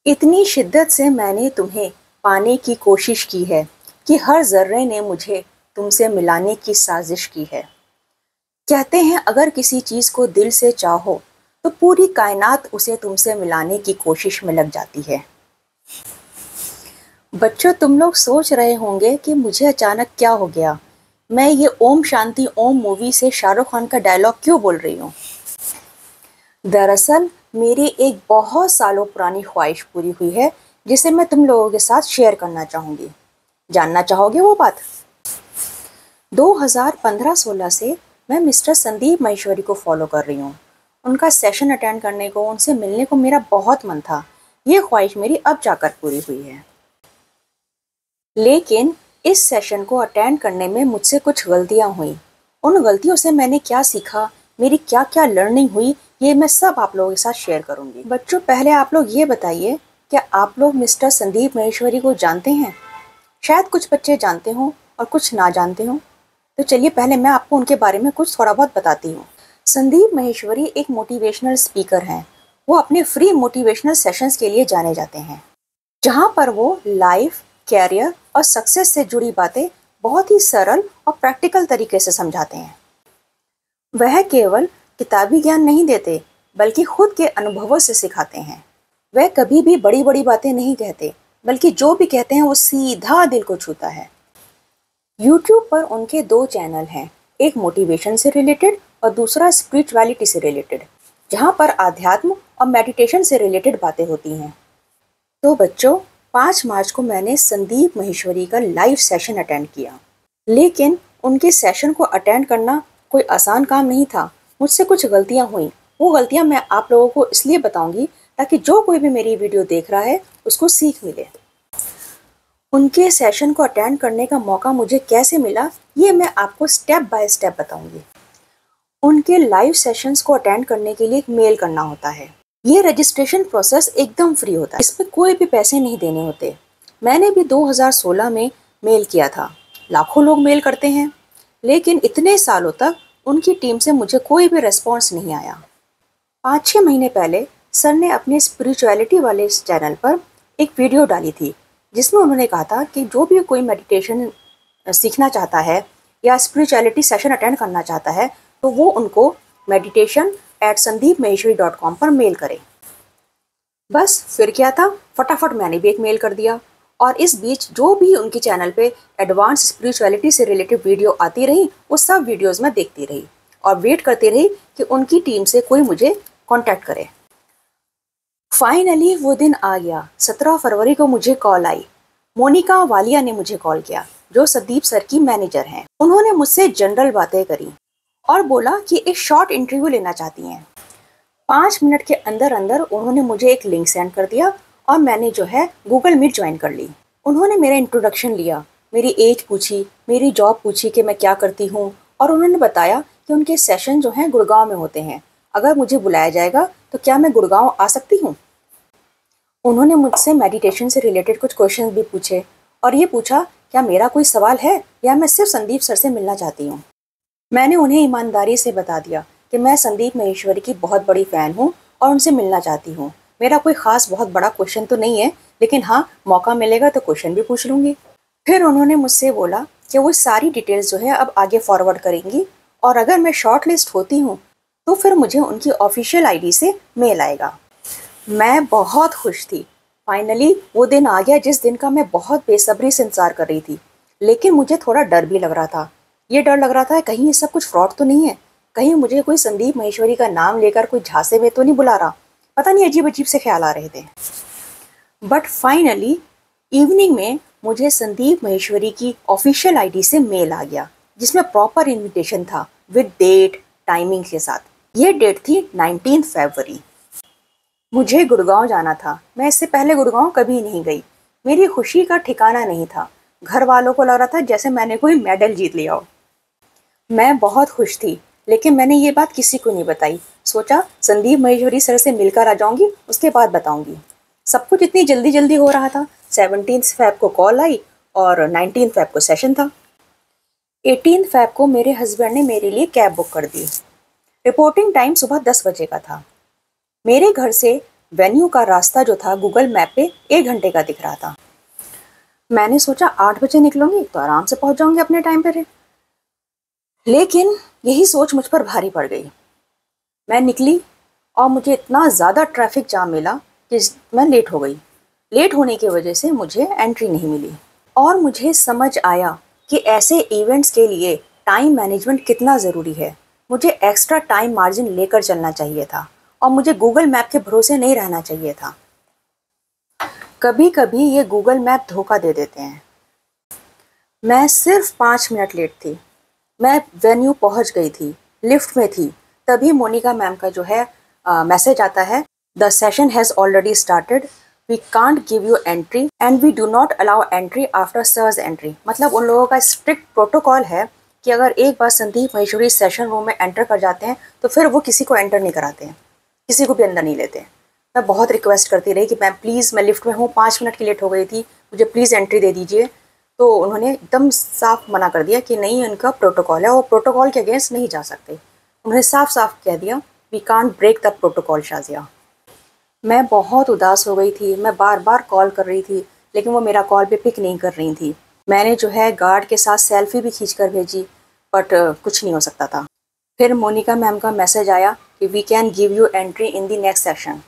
इतनी शिद्दत से मैंने तुम्हें पाने की कोशिश की है कि हर ज़र्रे ने मुझे तुमसे मिलाने की साजिश की है। कहते हैं अगर किसी चीज़ को दिल से चाहो तो पूरी कायनात उसे तुमसे मिलाने की कोशिश में लग जाती है। बच्चों, तुम लोग सोच रहे होंगे कि मुझे अचानक क्या हो गया, मैं ये ओम शांति ओम मूवी से शाहरुख खान का डायलॉग क्यों बोल रही हूँ। दरअसल मेरी एक बहुत सालों पुरानी ख्वाहिश पूरी हुई है जिसे मैं तुम लोगों के साथ शेयर करना चाहूँगी। जानना चाहोगे वो बात? 2015-16 से मैं मिस्टर संदीप महेश्वरी को फॉलो कर रही हूँ। उनका सेशन अटेंड करने को, उनसे मिलने को मेरा बहुत मन था। ये ख्वाहिश मेरी अब जाकर पूरी हुई है। लेकिन इस सेशन को अटेंड करने में मुझसे कुछ गलतियाँ हुई। उन गलतियों से मैंने क्या सीखा, मेरी क्या क्या लर्निंग हुई, ये मैं सब आप लोगों के साथ शेयर करूंगी। बच्चों, पहले आप लोग ये बताइए, क्या आप लोग मिस्टर संदीप महेश्वरी को जानते हैं? शायद कुछ बच्चे जानते हों और कुछ ना जानते हों। तो चलिए पहले मैं आपको उनके बारे में कुछ थोड़ा बहुत बताती हूँ। संदीप महेश्वरी एक मोटिवेशनल स्पीकर हैं। वो अपने फ्री मोटिवेशनल सेशंस के लिए जाने जाते हैं, जहाँ पर वो लाइफ, कैरियर और सक्सेस से जुड़ी बातें बहुत ही सरल और प्रैक्टिकल तरीके से समझाते हैं। वह केवल किताबी ज्ञान नहीं देते, बल्कि खुद के अनुभवों से सिखाते हैं। वह कभी भी बड़ी बड़ी बातें नहीं कहते, बल्कि जो भी कहते हैं वो सीधा दिल को छूता है। यूट्यूब पर उनके 2 चैनल हैं, एक मोटिवेशन से रिलेटेड और दूसरा स्पिरिचुअलिटी से रिलेटेड, जहाँ पर आध्यात्म और मेडिटेशन से रिलेटेड बातें होती हैं। तो बच्चों, 5 मार्च को मैंने संदीप महेश्वरी का लाइव सेशन अटेंड किया। लेकिन उनके सेशन को अटेंड करना कोई आसान काम नहीं था। मुझसे कुछ गलतियां हुई। वो गलतियां मैं आप लोगों को इसलिए बताऊंगी ताकि जो कोई भी मेरी वीडियो देख रहा है उसको सीख मिले। उनके सेशन को अटेंड करने का मौका मुझे कैसे मिला, ये मैं आपको स्टेप बाय स्टेप बताऊंगी। उनके लाइव सेशंस को अटेंड करने के लिए एक मेल करना होता है। ये रजिस्ट्रेशन प्रोसेस एकदम फ्री होता है, इसमें कोई भी पैसे नहीं देने होते। मैंने भी 2016 में मेल किया था। लाखों लोग मेल करते हैं, लेकिन इतने सालों तक उनकी टीम से मुझे कोई भी रेस्पॉन्स नहीं आया। 5-6 महीने पहले सर ने अपने स्पिरिचुअलिटी वाले इस चैनल पर एक वीडियो डाली थी, जिसमें उन्होंने कहा था कि जो भी कोई मेडिटेशन सीखना चाहता है या स्पिरिचुअलिटी सेशन अटेंड करना चाहता है तो वो उनको meditation@sandeepmaheshwari.com पर मेल करे। बस फिर क्या था, फटाफट मैंने भी एक मेल कर दिया। और इस बीच जो भी उनके चैनल पे एडवांस स्पिरिचुअलिटी से रिलेटेड वीडियो आती रही, वो सब वीडियोस में देखती रही और वेट करती रही कि उनकी टीम से कोई मुझे कांटेक्ट करे। फाइनली वो दिन आ गया। 17 फरवरी को मुझे कॉल आई। मोनिका वालिया ने मुझे कॉल किया, जो संदीप सर की मैनेजर हैं। उन्होंने मुझसे जनरल बातें करी और बोला कि एक शॉर्ट इंटरव्यू लेना चाहती हैं। 5 मिनट के अंदर अंदर उन्होंने मुझे एक लिंक सेंड कर दिया और मैंने जो है गूगल मीट ज्वाइन कर ली। उन्होंने मेरा इंट्रोडक्शन लिया, मेरी एज पूछी, मेरी जॉब पूछी कि मैं क्या करती हूँ, और उन्होंने बताया कि उनके सेशन जो हैं गुड़गांव में होते हैं। अगर मुझे बुलाया जाएगा तो क्या मैं गुड़गांव आ सकती हूँ। उन्होंने मुझसे मेडिटेशन से रिलेटेड कुछ क्वेश्चन भी पूछे और ये पूछा क्या मेरा कोई सवाल है या मैं सिर्फ संदीप सर से मिलना चाहती हूँ। मैंने उन्हें ईमानदारी से बता दिया कि मैं संदीप महेश्वरी की बहुत बड़ी फ़ैन हूँ और उनसे मिलना चाहती हूँ। मेरा कोई ख़ास बहुत बड़ा क्वेश्चन तो नहीं है, लेकिन हाँ, मौका मिलेगा तो क्वेश्चन भी पूछ लूँगी। फिर उन्होंने मुझसे बोला कि वो सारी डिटेल्स जो है अब आगे फॉरवर्ड करेंगी और अगर मैं शॉर्ट लिस्ट होती हूँ तो फिर मुझे उनकी ऑफिशियल आईडी से मेल आएगा। मैं बहुत खुश थी। फाइनली वो दिन आ गया जिस दिन का मैं बहुत बेसब्री से इंतज़ार कर रही थी, लेकिन मुझे थोड़ा डर भी लग रहा था। ये डर लग रहा था कहीं ये सब कुछ फ्रॉड तो नहीं है, कहीं मुझे कोई संदीप महेश्वरी का नाम लेकर कोई झांसे में तो नहीं बुला रहा। पता नहीं, अजीब अजीब से ख्याल आ रहे थे। बट फाइनली इवनिंग में मुझे संदीप महेश्वरी की ऑफिशियल आईडी से मेल आ गया, जिसमें प्रॉपर इनविटेशन था विद डेट टाइमिंग के साथ। ये डेट थी 19 फरवरी। मुझे गुड़गांव जाना था। मैं इससे पहले गुड़गांव कभी नहीं गई। मेरी खुशी का ठिकाना नहीं था। घर वालों को लग रहा था जैसे मैंने कोई मेडल जीत लिया हो। मैं बहुत खुश थी, लेकिन मैंने ये बात किसी को नहीं बताई। सोचा संदीप महेश्वरी सर से मिलकर आ जाऊंगी, उसके बाद बताऊंगी। सब कुछ इतनी जल्दी जल्दी हो रहा था। 17 फैब को कॉल आई और 19 फैब को सेशन था। 18 फैब को मेरे हस्बैंड ने मेरे लिए कैब बुक कर दी। रिपोर्टिंग टाइम सुबह 10 बजे का था। मेरे घर से वेन्यू का रास्ता जो था गूगल मैप पे 1 घंटे का दिख रहा था। मैंने सोचा 8 बजे निकलूंगी तो आराम से पहुंच जाऊंगी अपने टाइम पे। लेकिन यही सोच मुझ पर भारी पड़ गई। मैं निकली और मुझे इतना ज़्यादा ट्रैफिक जाम मिला कि मैं लेट हो गई। लेट होने की वजह से मुझे एंट्री नहीं मिली और मुझे समझ आया कि ऐसे इवेंट्स के लिए टाइम मैनेजमेंट कितना ज़रूरी है। मुझे एक्स्ट्रा टाइम मार्जिन लेकर चलना चाहिए था और मुझे गूगल मैप के भरोसे नहीं रहना चाहिए था। कभी कभी ये गूगल मैप धोखा दे देते हैं। मैं सिर्फ 5 मिनट लेट थी। मैं वेन्यू पहुंच गई थी, लिफ्ट में थी, तभी मोनिका मैम का जो है मैसेज आता है, the session has already started, we can't give you entry and we do not allow entry after sir's entry. मतलब उन लोगों का स्ट्रिक्ट प्रोटोकॉल है कि अगर एक बार संदीप महेश्वरी सेशन रूम में एंटर कर जाते हैं तो फिर वो किसी को एंटर नहीं कराते हैं, किसी को भी अंदर नहीं लेते। मैं बहुत रिक्वेस्ट करती रही कि मैम प्लीज़, मैं लिफ्ट में हूँ, 5 मिनट की लेट हो गई थी, मुझे प्लीज़ एंट्री दे दीजिए। तो उन्होंने एकदम साफ मना कर दिया कि नहीं, इनका प्रोटोकॉल है, वो प्रोटोकॉल के अगेंस्ट नहीं जा सकते। उन्होंने साफ साफ कह दिया, we can't break the protocol Shazia. मैं बहुत उदास हो गई थी। मैं बार बार कॉल कर रही थी लेकिन वो मेरा कॉल पे पिक नहीं कर रही थी। मैंने जो है गार्ड के साथ सेल्फी भी खींच कर भेजी, बट कुछ नहीं हो सकता था। फिर मोनिका मैम का मैसेज आया कि we can give you entry in the next section.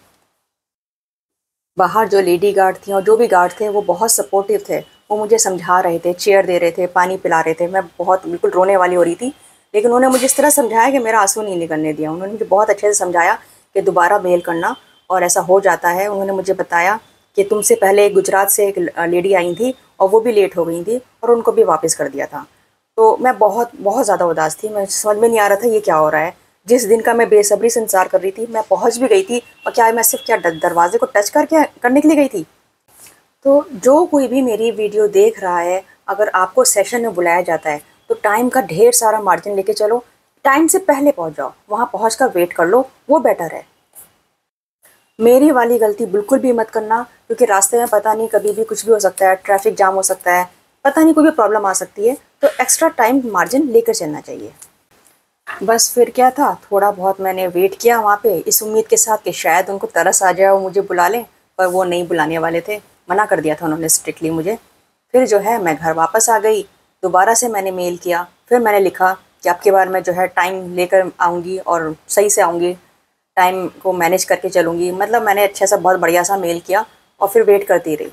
बाहर जो लेडी गार्ड थी और जो भी गार्ड थे वो बहुत सपोर्टिव थे। वो मुझे समझा रहे थे, चेयर दे रहे थे, पानी पिला रहे थे। मैं बहुत बिल्कुल रोने वाली हो रही थी, लेकिन उन्होंने मुझे इस तरह समझाया कि मेरा आंसू नहीं निकलने दिया। उन्होंने मुझे बहुत अच्छे से समझाया कि दोबारा मेल करना और ऐसा हो जाता है। उन्होंने मुझे बताया कि तुमसे पहले गुजरात से एक लेडी आई थी और वो भी लेट हो गई थी और उनको भी वापस कर दिया था। तो मैं बहुत बहुत ज़्यादा उदास थी। मैं समझ में नहीं आ रहा था ये क्या हो रहा है। जिस दिन का मैं बेसब्री से इंतज़ार कर रही थी, मैं पहुंच भी गई थी। और क्या मैं सिर्फ क्या दरवाजे को टच करने के लिए गई थी। तो जो कोई भी मेरी वीडियो देख रहा है, अगर आपको सेशन में बुलाया जाता है तो टाइम का ढेर सारा मार्जिन लेके चलो। टाइम से पहले पहुंच जाओ, वहाँ पहुँच कर वेट कर लो, वो बेटर है। मेरी वाली गलती बिल्कुल भी मत करना, क्योंकि रास्ते में पता नहीं कभी भी कुछ भी हो सकता है, ट्रैफिक जाम हो सकता है, पता नहीं कोई भी प्रॉब्लम आ सकती है। तो एक्स्ट्रा टाइम मार्जिन लेकर चलना चाहिए। बस फिर क्या था, थोड़ा बहुत मैंने वेट किया वहाँ पे इस उम्मीद के साथ कि शायद उनको तरस आ जाए और मुझे बुला लें, पर वो नहीं बुलाने वाले थे। मना कर दिया था उन्होंने स्ट्रिक्टली मुझे। फिर जो है मैं घर वापस आ गई। दोबारा से मैंने मेल किया। फिर मैंने लिखा कि अब की बार मैं जो है टाइम लेकर आऊँगी और सही से आऊँगी, टाइम को मैनेज करके चलूँगी। मतलब मैंने अच्छा सा बहुत बढ़िया सा मेल किया और फिर वेट करती रही।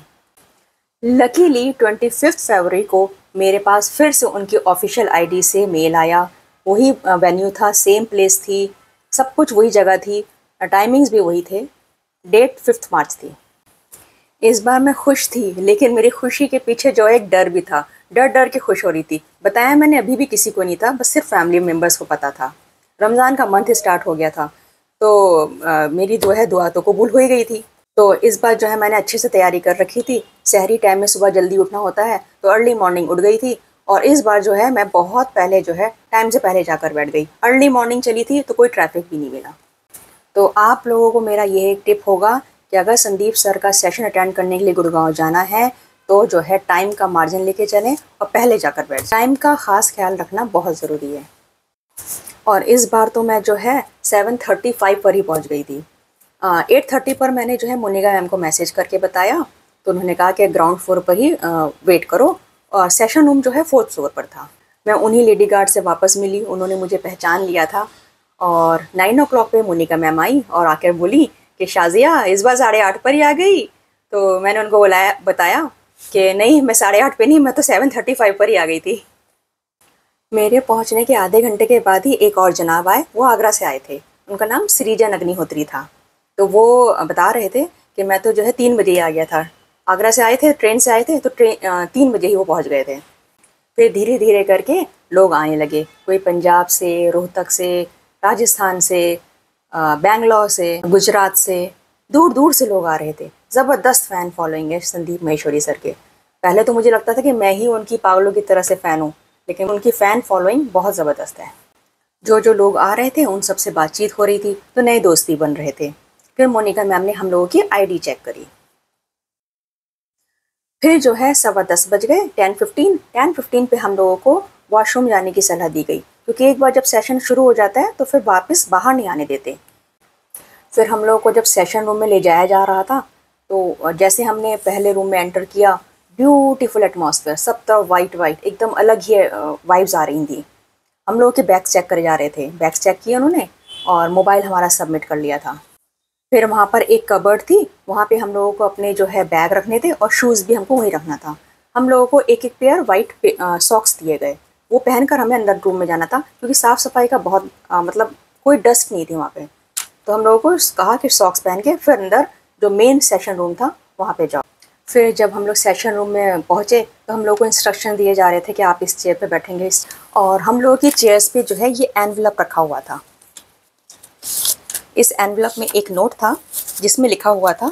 लकीली 25 फरवरी को मेरे पास फिर से उनकी ऑफिशियल आईडी से मेल आया। वही वेन्यू था, सेम प्लेस थी, सब कुछ वही जगह थी, टाइमिंग्स भी वही थे। डेट 5 मार्च थी। इस बार मैं खुश थी, लेकिन मेरी खुशी के पीछे जो एक डर भी था। डर डर के खुश हो रही थी। बताया मैंने अभी भी किसी को नहीं था, बस सिर्फ फैमिली मेम्बर्स को पता था। रमज़ान का मंथ स्टार्ट हो गया था, तो मेरी जो है दुआ तो कबूल हो ही गई थी। तो इस बार जो है मैंने अच्छे से तैयारी कर रखी थी। सहरी टाइम में सुबह जल्दी उठना होता है, तो अर्ली मॉर्निंग उठ गई थी। और इस बार जो है मैं बहुत पहले जो है टाइम से पहले जाकर बैठ गई। अर्ली मॉर्निंग चली थी तो कोई ट्रैफिक भी नहीं मिला। तो आप लोगों को मेरा ये एक टिप होगा कि अगर संदीप सर का सेशन अटेंड करने के लिए गुड़गांव जाना है तो जो है टाइम का मार्जिन लेके चलें और पहले जाकर बैठ। टाइम का ख़ास ख्याल रखना बहुत ज़रूरी है। और इस बार तो मैं जो है 7:35 पर ही पहुंच गई थी। 8:30 पर मैंने जो है मोनिका मैम को मैसेज करके बताया, तो उन्होंने कहा कि ग्राउंड फ्लोर पर ही वेट करो। और सेशन रूम जो है 4th फ्लोर पर था। मैं उन्हीं लेडी गार्ड से वापस मिली, उन्होंने मुझे पहचान लिया था। और 9 o'clock पे मोनिका मैम आई और आकर बोली कि शाजिया इस बार 8:30 पर ही आ गई। तो मैंने उनको बताया कि नहीं, मैं 8:30 पे नहीं, मैं तो 7:35 पर ही आ गई थी। मेरे पहुंचने के आधे घंटे के बाद ही एक और जनाब आए। वो आगरा से आए थे, उनका नाम सृजन अग्निहोत्री था। तो वो बता रहे थे कि मैं तो जो है 3 बजे ही आ गया था। आगरा से आए थे, ट्रेन से आए थे, तो 3 बजे ही वो पहुंच गए थे। फिर धीरे धीरे करके लोग आने लगे। कोई पंजाब से, रोहतक से, राजस्थान से, बेंगलोर से, गुजरात से, दूर दूर से लोग आ रहे थे। ज़बरदस्त फ़ैन फॉलोइंग है संदीप महेश्वरी सर के। पहले तो मुझे लगता था कि मैं ही उनकी पागलों की तरह से फ़ैन हूँ, लेकिन उनकी फ़ैन फॉलोइंग बहुत ज़बरदस्त है। जो जो लोग आ रहे थे उन सबसे बातचीत हो रही थी, तो नए दोस्ती बन रहे थे। फिर मोनिका मैम ने हम लोगों की आईडी चेक करी। फिर जो है 10:15 बज गए। 10:15 पे हम लोगों को वॉशरूम जाने की सलाह दी गई, क्योंकि एक बार जब सेशन शुरू हो जाता है तो फिर वापस बाहर नहीं आने देते। फिर हम लोगों को जब सेशन रूम में ले जाया जा रहा था, तो जैसे हमने पहले रूम में एंटर किया, ब्यूटीफुल एटमॉस्फेयर, सब तरफ वाइट वाइट, एकदम अलग ही वाइब्स आ रही थी। हम लोगों के बैग्स चेक करे जा रहे थे, बैग्स चेक किए उन्होंने और मोबाइल हमारा सबमिट कर लिया था। फिर वहाँ पर एक कबर्ड थी, वहाँ पे हम लोगों को अपने जो है बैग रखने थे और शूज़ भी हमको वहीं रखना था। हम लोगों को एक एक पेयर वाइट सॉक्स दिए गए, वो पहनकर हमें अंदर रूम में जाना था, क्योंकि साफ़ सफाई का बहुत मतलब कोई डस्ट नहीं थी वहाँ पे। तो हम लोगों को कहा कि सॉक्स पहन के फिर अंदर जो मेन सेशन रूम था वहाँ पे जाओ। फिर जब हम लोग सेशन रूम में पहुँचे तो हम लोग को इंस्ट्रक्शन दिए जा रहे थे कि आप इस चेयर पे बैठेंगे, और हम लोगों की चेयर्स पे जो है ये एनवलप रखा हुआ था। इस एनवलप में एक नोट था जिसमें लिखा हुआ था,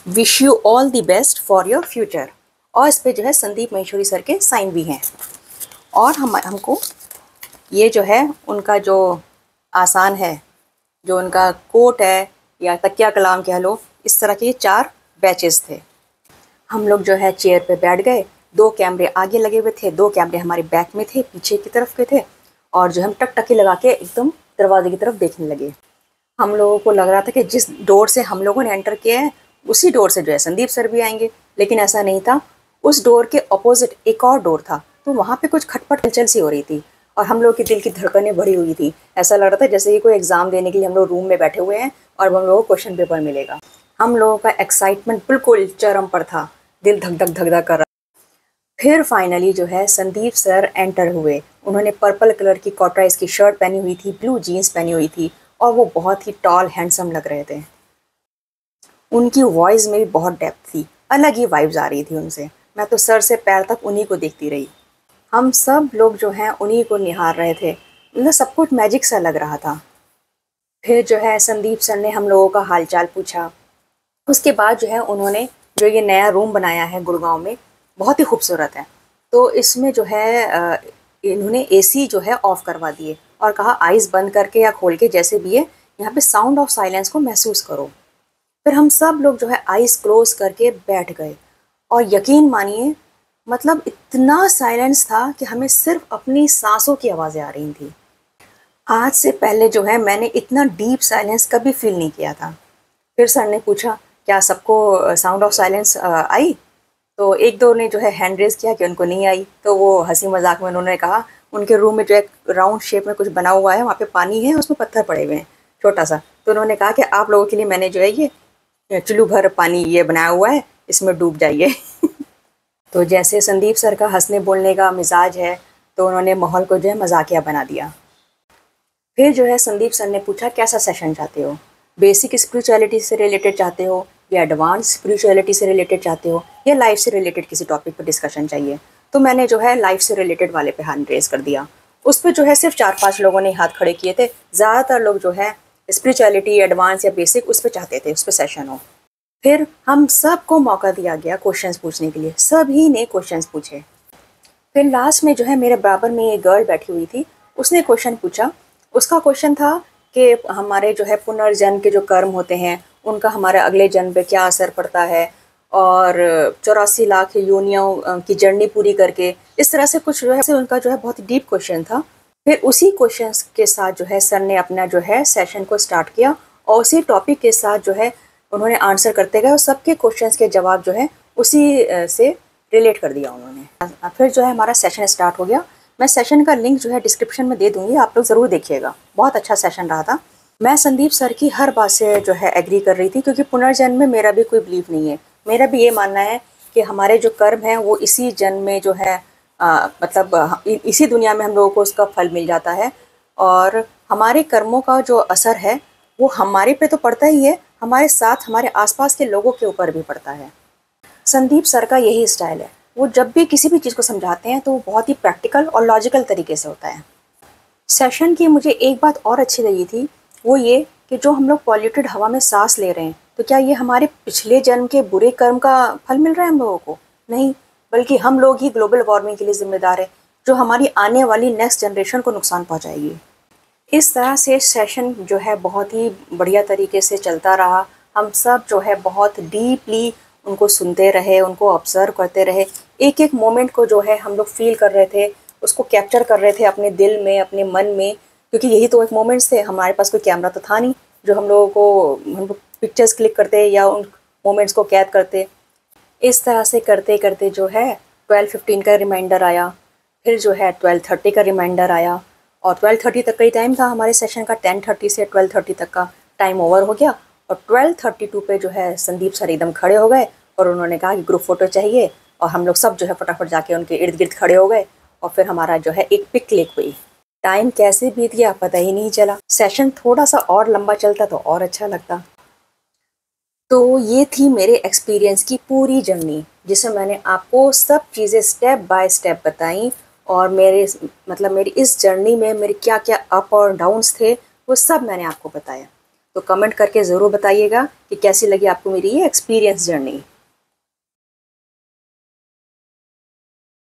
wish you all the best for your future, और इस पे जो है संदीप महेश्वरी सर के साइन भी हैं। और हमको ये जो है उनका जो आसान है, जो उनका कोट है या तकिया कलाम कह लो, इस तरह के 4 बैचेस थे। हम लोग जो है चेयर पे बैठ गए, 2 कैमरे आगे लगे हुए थे, 2 कैमरे हमारे बैक में थे, पीछे की तरफ के थे, और जो हम टकटकी लगा के एकदम दरवाजे की तरफ देखने लगे। हम लोगों को लग रहा था कि जिस डोर से हम लोगों ने एंटर किया है उसी डोर से जो है संदीप सर भी आएंगे, लेकिन ऐसा नहीं था। उस डोर के अपोजिट एक और डोर था, तो वहाँ पे कुछ खटपट हलचल सी हो रही थी और हम लोग के दिल की धड़कनें बढ़ी हुई थी। ऐसा लग रहा था जैसे कि कोई एग्ज़ाम देने के लिए हम लोग रूम में बैठे हुए हैं और हम लोगों को क्वेश्चन पेपर मिलेगा। हम लोगों का एक्साइटमेंट बिल्कुल चरम पर था, दिल धक धक धक धक कर रहा। फिर फाइनली जो है संदीप सर एंटर हुए। उन्होंने पर्पल कलर की कॉटराइज की शर्ट पहनी हुई थी, ब्लू जीन्स पहनी हुई थी, और वो बहुत ही टॉल हैंडसम लग रहे थे। उनकी वॉइस में भी बहुत डेप्थ थी, अलग ही वाइब्स आ रही थी उनसे। मैं तो सर से पैर तक उन्हीं को देखती रही। हम सब लोग जो हैं उन्हीं को निहार रहे थे, मतलब सब कुछ मैजिक सा लग रहा था। फिर जो है संदीप सर ने हम लोगों का हालचाल पूछा। उसके बाद जो है उन्होंने जो ये नया रूम बनाया है गुड़गांव में, बहुत ही खूबसूरत है, तो इसमें जो है इन्होंने एसी जो है ऑफ़ करवा दिए और कहा आइज़ बंद करके या खोल के जैसे भी है, यहाँ पे साउंड ऑफ साइलेंस को महसूस करो। फिर हम सब लोग जो है आइज़ क्लोज करके बैठ गए, और यकीन मानिए मतलब इतना साइलेंस था कि हमें सिर्फ अपनी सांसों की आवाज़ें आ रही थी। आज से पहले जो है मैंने इतना डीप साइलेंस कभी फील नहीं किया था। फिर सर ने पूछा क्या सबको साउंड ऑफ साइलेंस आई, तो एक दो ने जो है हैंड रेज़ किया कि उनको नहीं आई। तो वो हंसी मजाक में उन्होंने कहा उनके रूम में जो एक राउंड शेप में कुछ बना हुआ है, वहाँ पे पानी है, उसमें पत्थर पड़े हुए हैं छोटा सा, तो उन्होंने कहा कि आप लोगों के लिए मैंने जो है ये चुल्लू भर पानी ये बनाया हुआ है, इसमें डूब जाइए। तो जैसे संदीप सर का हंसने बोलने का मिजाज है, तो उन्होंने माहौल को जो है मजाकिया बना दिया। फिर जो है संदीप सर ने पूछा कैसा सेशन चाहते हो, बेसिक स्पिरिचुअलिटी से रिलेटेड चाहते हो या एडवांस स्पिरिचुअलिटी से रिलेटेड चाहते हो या लाइफ से रिलेटेड किसी टॉपिक पर डिस्कशन चाहिए। तो मैंने जो है लाइफ से रिलेटेड वाले पे हैंड रेज कर दिया। उस पर जो है सिर्फ 4-5 लोगों ने हाथ खड़े किए थे, ज़्यादातर लोग जो है स्पिरिचुअलिटी एडवांस या बेसिक उस पर चाहते थे, उस पर सेशन हो। फिर हम सबको मौका दिया गया क्वेश्चंस पूछने के लिए, सभी ने क्वेश्चंस पूछे। फिर लास्ट में जो है मेरे बराबर में एक गर्ल बैठी हुई थी, उसने क्वेश्चन पूछा। उसका क्वेश्चन था कि हमारे जो है पुनर्जन्म के जो कर्म होते हैं उनका हमारे अगले जन्म पे क्या असर पड़ता है, और 84 लाख योनियों की जर्नी पूरी करके, इस तरह से कुछ जो है उनका जो है बहुत डीप क्वेश्चन था। फिर उसी क्वेश्चन के साथ जो है सर ने अपना जो है सेशन को स्टार्ट किया, और उसी टॉपिक के साथ जो है उन्होंने आंसर करते गए और सबके क्वेश्चंस के जवाब जो है उसी से रिलेट कर दिया उन्होंने। फिर जो है हमारा सेशन स्टार्ट हो गया। मैं सेशन का लिंक जो है डिस्क्रिप्शन में दे दूँगी, आप लोग ज़रूर देखिएगा। बहुत अच्छा सेशन रहा था। मैं संदीप सर की हर बात से जो है एग्री कर रही थी, क्योंकि पुनर्जन्म में मेरा भी कोई बिलीव नहीं है। मेरा भी ये मानना है कि हमारे जो कर्म हैं वो इसी जन्म में जो है मतलब इसी दुनिया में हम लोगों को उसका फल मिल जाता है, और हमारे कर्मों का जो असर है वो हमारे पे तो पड़ता ही है, हमारे साथ हमारे आसपास के लोगों के ऊपर भी पड़ता है। संदीप सर का यही स्टाइल है, वो जब भी किसी भी चीज़ को समझाते हैं तो वो बहुत ही प्रैक्टिकल और लॉजिकल तरीके से होता है। सेशन की मुझे एक बात और अच्छी लगी थी, वो ये कि जो हम लोग पॉल्यूटेड हवा में सांस ले रहे हैं, तो क्या ये हमारे पिछले जन्म के बुरे कर्म का फल मिल रहा है हम लोगों को? नहीं, बल्कि हम लोग ही ग्लोबल वार्मिंग के लिए जिम्मेदार है, जो हमारी आने वाली नेक्स्ट जनरेशन को नुकसान पहुंचाएगी। इस तरह से सेशन जो है बहुत ही बढ़िया तरीके से चलता रहा। हम सब जो है बहुत डीपली उनको सुनते रहे, उनको ऑब्ज़र्व करते रहे, एक एक मोमेंट को जो है हम लोग फील कर रहे थे, उसको कैप्चर कर रहे थे अपने दिल में, अपने मन में। क्योंकि यही तो एक मोमेंट्स थे, हमारे पास कोई कैमरा तो था नहीं जो हम लोग पिक्चर्स क्लिक करते या उन मोमेंट्स को कैद करते। इस तरह से करते करते जो है 12:15 का रिमाइंडर आया, फिर जो है 12:30 का रिमाइंडर आया, और 12:30 तक का ही टाइम था हमारे सेशन का। 10:30 से 12:30 तक का टाइम ओवर हो गया, और 12:32 पे जो है संदीप सर एकदम खड़े हो गए और उन्होंने कहा कि ग्रुप फ़ोटो चाहिए, और हम लोग सब जो है फटाफट जाके उनके इर्द गिर्द खड़े हो गए, और फिर हमारा जो है एक पिक क्लिक हुई। टाइम कैसे बीत गया पता ही नहीं चला। सेशन थोड़ा सा और लंबा चलता तो और अच्छा लगता। तो ये थी मेरे एक्सपीरियंस की पूरी जर्नी, जिसमें मैंने आपको सब चीज़ें स्टेप बाय स्टेप बताई, और मेरी इस जर्नी में मेरे क्या क्या अप और डाउन्स थे वो सब मैंने आपको बताया। तो कमेंट करके ज़रूर बताइएगा कि कैसी लगी आपको मेरी ये एक्सपीरियंस जर्नी।